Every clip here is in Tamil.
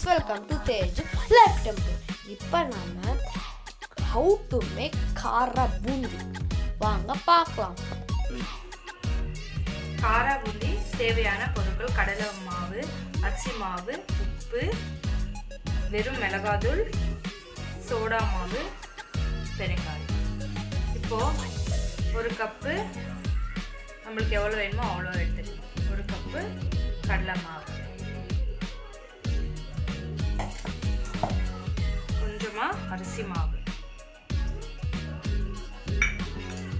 Welcome to Tej life temple. இப்போ நம்ம ஹவு டு மேக் காரா பூந்தி வாங்க பார்க்கலாம். காரா பூந்தி தேவையான பொருட்கள்: கடலை மாவு, அரிசி மாவு, உப்பு, வெறும் மிளகாத்தூள், சோடா மாவு, பெருங்காயம். இப்போது ஒரு கப்பு நம்மளுக்கு எவ்வளோ வேணுமோ அவ்வளோ எடுத்துக்கலாம். ஒரு கப்பு கடலை மாவு, கொஞ்சமாக அரிசி மாவு,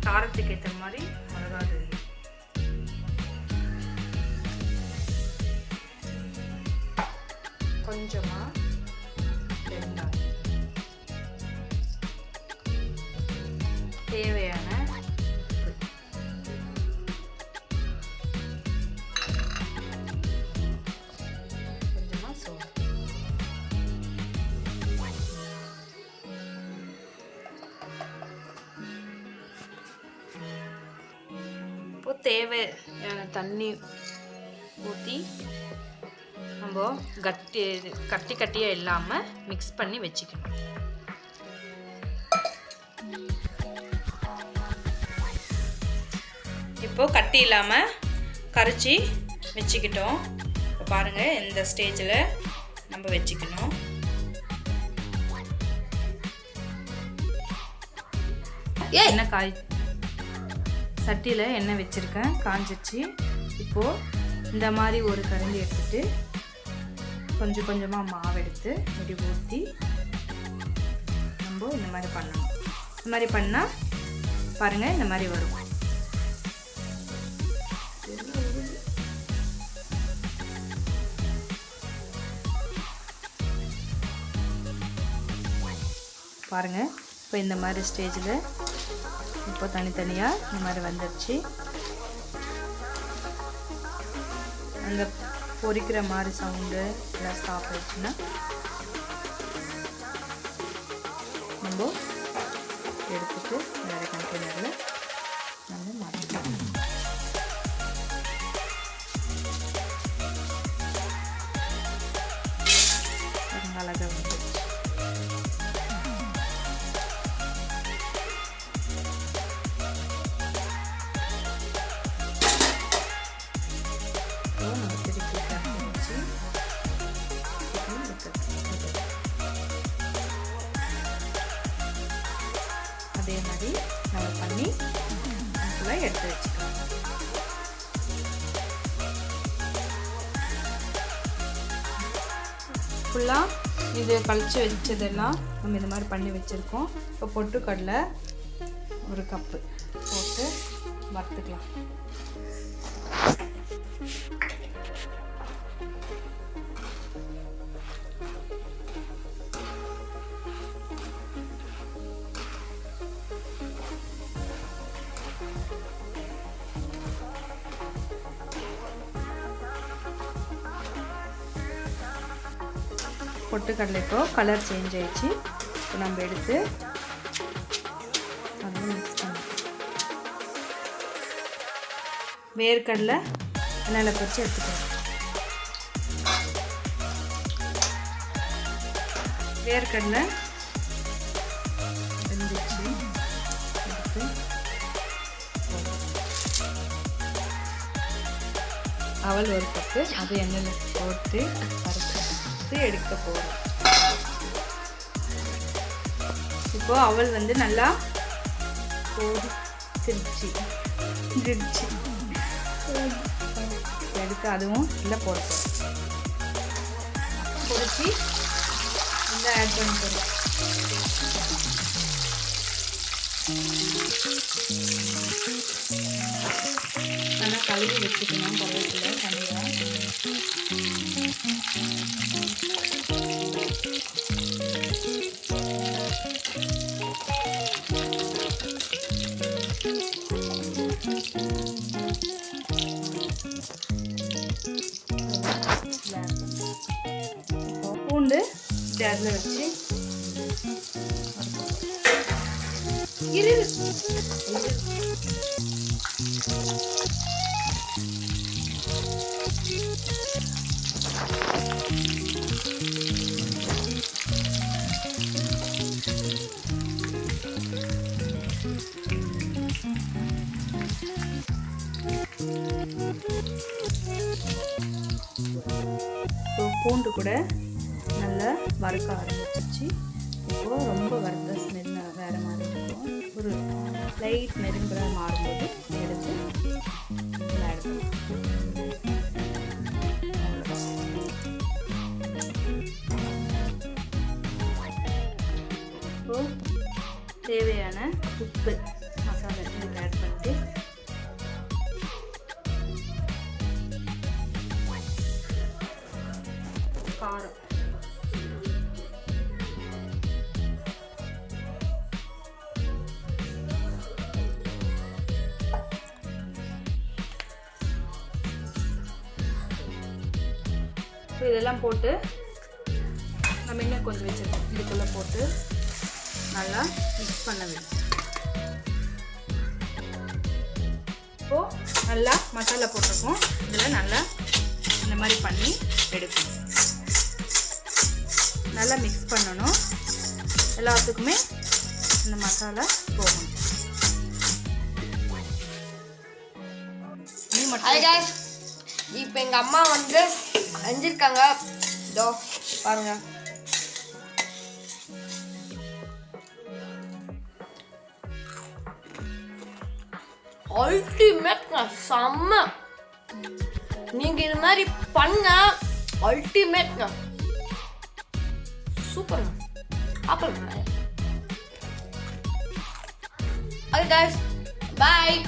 காரத்துக்கு ஏற்ற மாதிரி மிளகாத்தூள், கொஞ்சமாக பெருங்காயம், தேவையான கொஞ்சமாக சோடா. இப்போ தேவையான தண்ணி ஊற்றி நம்ம கட்டியாக இல்லாமல் மிக்ஸ் பண்ணி வச்சுக்கணும். இப்போது கட்டி இல்லாமல் கரைச்சி வச்சுக்கிட்டோம். இப்போ பாருங்கள், இந்த ஸ்டேஜில் நம்ம வச்சுக்கணும். எண்ணெய் சட்டியில் எண்ணெய் வச்சுருக்கேன், காஞ்சிச்சு. இப்போது இந்த மாதிரி ஒரு கரண்டி எடுத்துட்டு கொஞ்சம் கொஞ்சமாக மாவு எடுத்து இப்படி ஊற்றி நம்ம இந்த மாதிரி பண்ணணும். இந்த மாதிரி பண்ணால் பாருங்கள், இந்த மாதிரி வரும். பாருங்கள், இப்போ இந்த மாதிரி ஸ்டேஜில் இப்போ தனித்தனியாக இந்த மாதிரி வந்துடுச்சு. அந்த பொரிக்கிற மாதிரி சவுண்டு எல்லாம் ஸ்டாப் ஆயிடுச்சுன்னா நம்ம எடுத்துட்டு வேறு கண்டெய்னரில் நம்ம மாற்றிக்கலாம். அழகாக வந்துடுச்சு. அதே மாதிரி நம்ம பண்ணி அதில் எடுத்து வச்சுக்கலாம். ஃபுல்லாக இது கழிச்சு வச்சதெல்லாம் நம்ம இந்த மாதிரி பண்ணி வச்சுருக்கோம். இப்போ பொட்டுக்கடலை ஒரு கப்பு போட்டு வறுத்துக்கலாம். பொட்டுக்கடலை இப்போ கலர் சேஞ்ச் ஆயிடுச்சு. இப்போ நம்ம எடுத்து அதில் மிக்ஸ் பண்ணலாம். வேர்க்கடலை எண்ணெயில் பொரிச்சு எடுத்துக்கலாம். வேர்க்கடலை வெந்துச்சு, எடுத்து அவல் ஒரு கப்பு, அது எண்ணெயில் போட்டு எடுக்க போகிறோம். இப்போ அவல் வந்து நல்லா திருச்சி எடுத்து அதுவும் இல்லை போட போகிறோம். பொரிச்சு நல்லா ஆட் பண்ணி போகிறோம். நல்லா கழுவி வச்சுக்கணும் பருவத்தில் தனியாக. பூண்டு அதில் வச்சு பூண்டு கூட நல்லா வறுக்க ஆரம்பிச்சிச்சு. இப்போது ரொம்ப வறுத்த ஸ்மெல் வேறு மாதிரி இருக்கும். ஒரு லைட் மெரூன் கலர் மாறும்போது எடுத்து இதில் ஆட் பண்ணலாம். இப்போது தேவையான உப்பு மசாலா இதில் ஆட் பண்ணிட்டு காரம் இதெல்லாம் போட்டு நம்ம இன்னும் கொஞ்சம் வச்சுருக்கோம். இதுக்குள்ளே போட்டு நல்லா மிக்ஸ் பண்ண வேண்டும். இப்போது நல்லா மசாலா போட்டிருக்கோம். இதில் நல்லா இந்த மாதிரி பண்ணி எடுக்கணும். நல்லா மிக்ஸ் பண்ணணும். எல்லாத்துக்குமே இந்த மசாலா போகணும். இப்போ எங்கள் அம்மா வந்து செஞ்சிருக்காங்க. இதோ பாருங்க. அல்டிமேட்ங்க, செம்ம. நீங்க இது மாதிரி பண்ண அல்டிமேட்ங்க, சூப்பர்ங்க. சாப்பிடுங்க. ஓகே गाइस, பாய்.